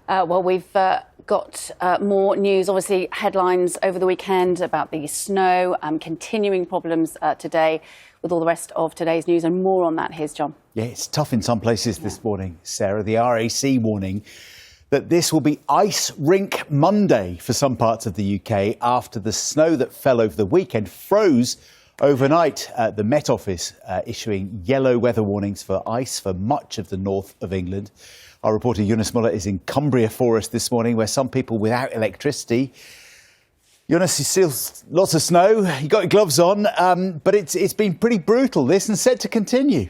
Well, we've got more news, obviously headlines over the weekend about the snow, continuing problems today with all the rest of today's news, and more on that. Here's John. Yeah, it's tough in some places this morning, Sarah. The RAC warning that this will be Ice Rink Monday for some parts of the UK after the snow that fell over the weekend froze overnight. The Met Office issuing yellow weather warnings for ice for much of the north of England. Our reporter Eunice Muller is in Cumbria for us this morning, where some people without electricity. Eunice, you see lots of snow, you got your gloves on, but it's been pretty brutal, this, and set to continue.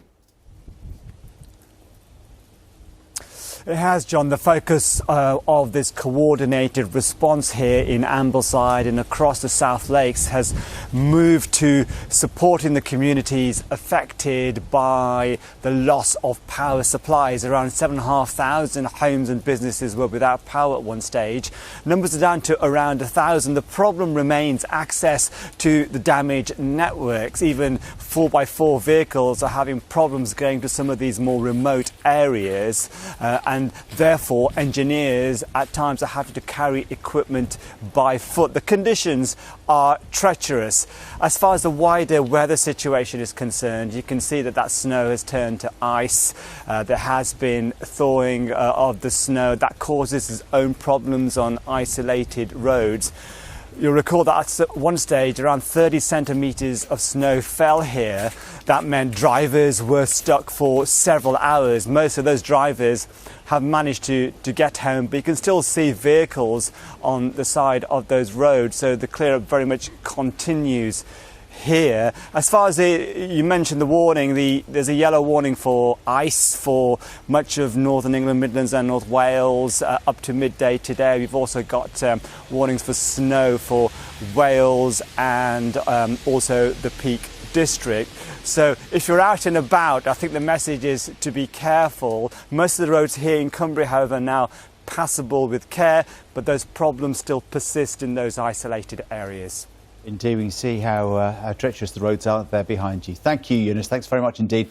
It has, John. The focus of this coordinated response here in Ambleside and across the South Lakes has moved to supporting the communities affected by the loss of power supplies. Around 7,500 homes and businesses were without power at one stage. Numbers are down to around 1,000. The problem remains access to the damaged networks. Even 4x4 vehicles are having problems going to some of these more remote areas. And therefore engineers at times are having to carry equipment by foot. The conditions are treacherous. As far as the wider weather situation is concerned, you can see that snow has turned to ice. There has been thawing of the snow that causes its own problems on isolated roads. You'll recall that at one stage around 30 centimetres of snow fell here. That meant drivers were stuck for several hours. Most of those drivers have managed to get home, but you can still see vehicles on the side of those roads, so the clear-up very much continues here. As far as you mentioned the warning, there's a yellow warning for ice for much of northern England, Midlands and North Wales up to midday today. We've also got warnings for snow for Wales and also the Peak District. So if you're out and about, I think the message is to be careful. Most of the roads here in Cumbria, however, are now passable with care, but those problems still persist in those isolated areas. Indeed, we can see how treacherous the roads are there behind you. Thank you, Eunice. Thanks very much indeed.